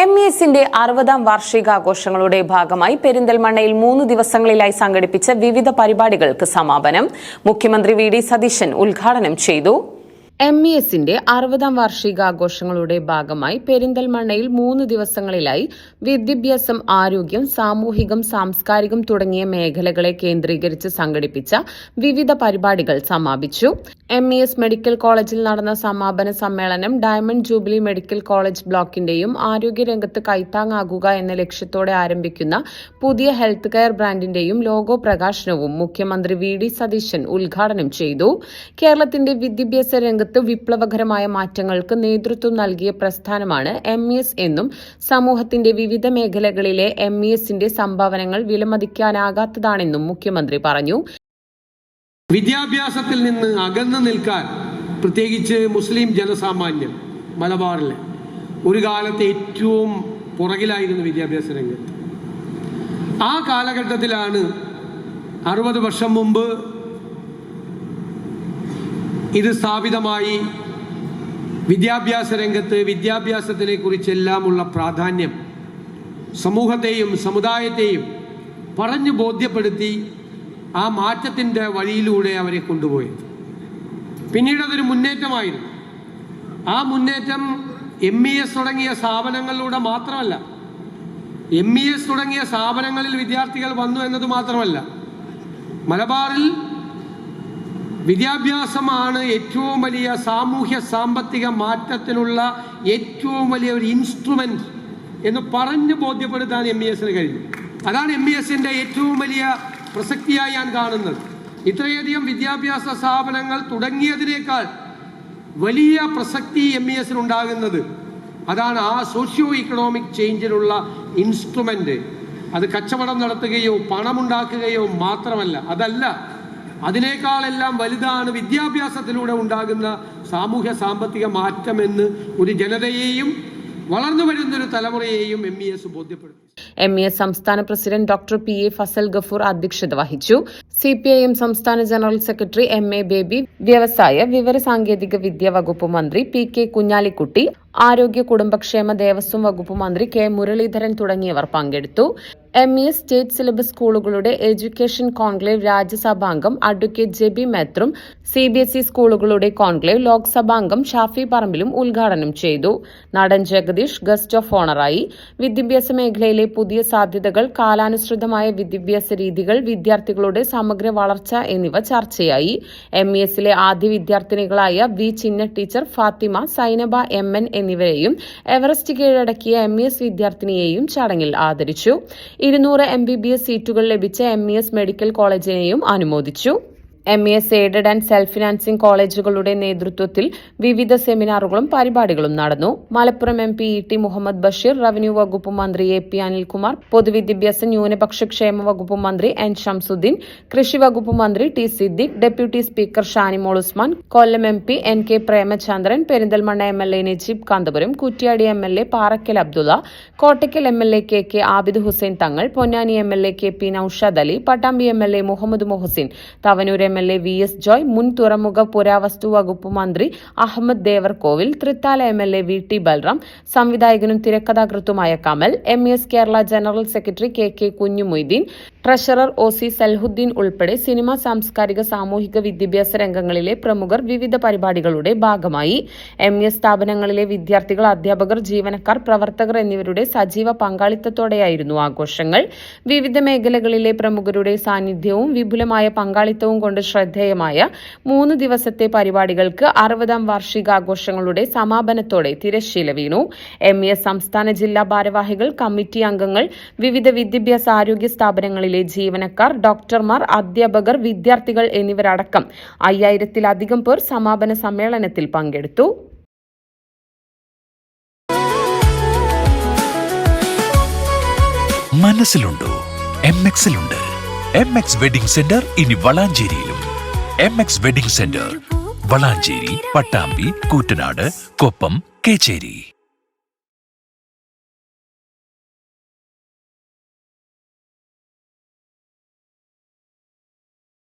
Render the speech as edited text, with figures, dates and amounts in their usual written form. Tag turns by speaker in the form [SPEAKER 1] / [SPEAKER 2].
[SPEAKER 1] MESന്റെ 60ാം വാർഷികാഘോഷങ്ങളുടെ ഭാഗമായി പെരിന്തൽമണ്ണയിൽ 3 ദിവസങ്ങളിലായി സംഘടിപ്പിച്ച വിവിധ പരിപാടികൾക്ക് സമാപനം. മുഖ്യമന്ത്രി വി.ഡി. സതീശൻ ഉദ്ഘാടനം ചെയ്തു. MESന്റെ 60ാം വാർഷികാഘോഷങ്ങളുടെ ഭാഗമായി പെരിന്തൽമണ്ണയിൽ 3 ദിവസങ്ങളിലായി വിദ്യാഭ്യാസം, ആരോഗ്യം, സാമൂഹികം, സാംസ്കാരികം തുടങ്ങിയ മേഖലകളെ കേന്ദ്രീകരിച്ച് സംഘടിപ്പിച്ച വിവിധ പരിപാടികൾ സമാപിച്ചു. MES മെഡിക്കൽ കോളേജിൽ നടന്ന സമാപന സമ്മേളനം ഡയമണ്ട് ജൂബിലി മെഡിക്കൽ കോളേജ് ബ്ലോക്കിന്റെയും ആരോഗ്യരംഗത്ത് കൈത്താങ്ങാകുക എന്ന ലക്ഷ്യത്തോടെ ആരംഭിക്കുന്ന പുതിയ ഹെൽത്ത് കെയർ ബ്രാൻഡിന്റെയും ലോഗോ പ്രകാശനവും മുഖ്യമന്ത്രി വി.ഡി. സതീശൻ ഉദ്ഘാടനം ചെയ്തു. കേരളത്തിന്റെ വിദ്യാഭ്യാസ രംഗത്ത് വിപ്ലവകരമായ മാറ്റങ്ങൾക്ക് നേതൃത്വം നൽകിയ പ്രസ്ഥാനമാണ് MES എന്നും സമൂഹത്തിന്റെ വിവിധ മേഖലകളിലെ MESന്റെ സംഭാവനകൾ വിലമതിക്കാനാകാത്തതാണെന്നും മുഖ്യമന്ത്രി പറഞ്ഞു.
[SPEAKER 2] വിദ്യാഭ്യാസത്തിൽ നിന്ന് അകന്നു നിൽക്കാൻ, പ്രത്യേകിച്ച് മുസ്ലിം ജനസാമാന്യം മലബാറിലെ ഒരു കാലത്ത് ഏറ്റവും പുറകിലായിരുന്നു വിദ്യാഭ്യാസ രംഗത്ത്. ആ കാലഘട്ടത്തിലാണ് 60 വർഷം മുമ്പ് ഇത് സ്ഥാപിതമായി. വിദ്യാഭ്യാസ രംഗത്ത് വിദ്യാഭ്യാസത്തിനെ കുറിച്ചെല്ലാമുള്ള പ്രാധാന്യം സമൂഹത്തെയും സമുദായത്തെയും പറഞ്ഞു ബോധ്യപ്പെടുത്തി ആ മാറ്റത്തിൻ്റെ വഴിയിലൂടെ അവരെ കൊണ്ടുപോയത്. പിന്നീട് അതൊരു മുന്നേറ്റമായിരുന്നു. ആ മുന്നേറ്റം MES തുടങ്ങിയ സ്ഥാപനങ്ങളിലൂടെ മാത്രമല്ല, MES തുടങ്ങിയ സ്ഥാപനങ്ങളിൽ വിദ്യാർത്ഥികൾ വന്നു എന്നത് മാത്രമല്ല, മലബാറിൽ വിദ്യാഭ്യാസമാണ് ഏറ്റവും വലിയ സാമൂഹ്യ സാമ്പത്തിക മാറ്റത്തിനുള്ള ഏറ്റവും വലിയ ഒരു ഇൻസ്ട്രുമെന്റ് എന്ന് പറഞ്ഞ് ബോധ്യപ്പെടുത്താൻ MESന് കഴിഞ്ഞു. അതാണ് MESന്റെ ഏറ്റവും വലിയ പ്രസക്തിയായി ഞാൻ കാണുന്നത്. ഇത്രയധികം വിദ്യാഭ്യാസ സ്ഥാപനങ്ങൾ തുടങ്ങിയതിനേക്കാൾ വലിയ പ്രസക്തി MESനുണ്ടാകുന്നത് അതാണ്. ആ സോഷ്യോ ഇക്കണോമിക് ചേഞ്ചിനുള്ള ഇൻസ്ട്രുമെന്റ്. അത് കച്ചവടം നടത്തുകയോ പണമുണ്ടാക്കുകയോ മാത്രമല്ല, അതല്ല, അതിനേക്കാളെല്ലാം വലുതാണ് വിദ്യാഭ്യാസത്തിലൂടെ ഉണ്ടാകുന്ന സാമൂഹ്യ സാമ്പത്തിക മാറ്റമെന്ന് ഒരു ജനതയെയും വളർന്നു വരുന്നൊരു തലമുറയെയും MES ബോധ്യപ്പെടുത്തി.
[SPEAKER 1] MES സംസ്ഥാന president doctor P.A. Fazal Gafoor അധ്യക്ഷത വഹിച്ചു. CPIM സംസ്ഥാന ജനറൽ സെക്രട്ടറി M.A. ബേബി, വ്യവസായ വിവര സാങ്കേതിക വിദ്യ വകുപ്പ് മന്ത്രി P.K. കുഞ്ഞാലിക്കുട്ടി, ആരോഗ്യ കുടുംബക്ഷേമ ദേവസ്വം വകുപ്പ് മന്ത്രി K. മുരളീധരൻ തുടങ്ങിയവർ പങ്കെടുത്തു. MES സ്റ്റേറ്റ് സിലബസ് സ്കൂളുകളുടെ എഡ്യൂക്കേഷൻ കോൺക്ലേവ് രാജ്യസഭാംഗം അഡ്വക്കേറ്റ് ജെബി മെത്രും CBSE സ്കൂളുകളുടെ കോൺക്ലേവ് ലോക്സഭാംഗം ഷാഫി പറമ്പിലും ഉദ്ഘാടനം ചെയ്തു. നടൻ ജഗദീഷ് ഗസ്റ്റ് ഓഫ് ഓണറായി. വിദ്യാഭ്യാസ മേഖലയിലെ പുതിയ സാധ്യതകൾ, കാലാനുസൃതമായ വിദ്യാഭ്യാസ രീതികൾ, വിദ്യാർത്ഥികളുടെ സമഗ്ര വളർച്ച എന്നിവ ചർച്ചയായി. MESലെ ആദ്യ വിദ്യാർത്ഥിനികളായ V. ചിന്ന ടീച്ചർ, ഫാത്തിമ, സൈനബ MN എന്നിവരെയും എവറസ്റ്റ് കീഴടക്കിയ MES വിദ്യാർത്ഥിനിയെയും ചടങ്ങിൽ ആദരിച്ചു. 200 MBBS സീറ്റുകൾ ലഭിച്ച MES മെഡിക്കൽ കോളേജിനെയും അനുമോദിച്ചു. MES aided and self financing കോളേജുകളുടെ നേതൃത്വത്തിൽ വിവിധ സെമിനാറുകളും പരിപാടികളും നടന്നു. Malappuram MP E.T. Muhammad Basheer, revenue വകുപ്പ് മന്ത്രി A.P. അനിൽകുമാർ, പൊതുവിദ്യാഭ്യാസ ന്യൂനപക്ഷ ക്ഷേമ വകുപ്പ് മന്ത്രി N. ഷംസുദ്ദീൻ, കൃഷി വകുപ്പ് മന്ത്രി T. Siddique, deputy speaker Shanimol Usman, Kollam MP N.K. Premachandran, Perinthalmanna MLA Najeeb Kanthapuram, Kuttiady MLA Parakkal Abdulla, Kottakkal MLA K. Abid Hussain Thangal, Ponnani MLA K.P. Naushad Ali, Pattambi MLA Muhammad Muhsin, Thavanur MLA V.S. Joy, മുൻ തുറമുഖ പുരാവസ്തു വകുപ്പ് മന്ത്രി അഹമ്മദ് ദേവർകോവിൽ, തൃത്താല MLA V.T. ബൽറാം, സംവിധായകനും തിരക്കഥാകൃത്തുമായ Kamal, MES Kerala general secretary K. Kunhumoideen, treasurer O.C. Salahuddin ഉൾപ്പെടെ സിനിമ, സാംസ്കാരിക, സാമൂഹിക, വിദ്യാഭ്യാസ രംഗങ്ങളിലെ പ്രമുഖർ വിവിധ പരിപാടികളുടെ ഭാഗമായി. MES സ്ഥാപനങ്ങളിലെ വിദ്യാർത്ഥികൾ, അധ്യാപകർ, ജീവനക്കാർ, പ്രവർത്തകർ എന്നിവരുടെ സജീവ പങ്കാളിത്തത്തോടെയായിരുന്നു ആഘോഷങ്ങൾ. വിവിധ മേഖലകളിലെ പ്രമുഖരുടെ സാന്നിധ്യവും വിപുലമായ പങ്കാളിത്തവും കൊണ്ട് ശ്രദ്ധേയമായ 3 ദിവസത്തെ പരിപാടികൾക്ക് 60ാം വാർഷികാഘോഷങ്ങളുടെ സമാപനത്തോടെ തിരശ്ശീല വീണു. MES സംസ്ഥാന ജില്ലാ ഭാരവാഹികൾ, കമ്മിറ്റി അംഗങ്ങൾ, വിവിധ വിദ്യാഭ്യാസ ആരോഗ്യ സ്ഥാപനങ്ങളിലെ ജീവനക്കാർ, ഡോക്ടർമാർ, അധ്യാപകർ, വിദ്യാർത്ഥികൾ എന്നിവരടക്കം 5000-ലധികം പേർ സമാപന സമ്മേളനത്തിൽ പങ്കെടുത്തു.
[SPEAKER 3] മനസ്സിലുണ്ടോ? MXലുണ്ട്. MX വെഡിംഗ് സെന്റർ ഇനി വളാഞ്ചേരിയിലും. MX wedding centre Valanchery, Pattambi, Koottanad, Koppam, Kecheri.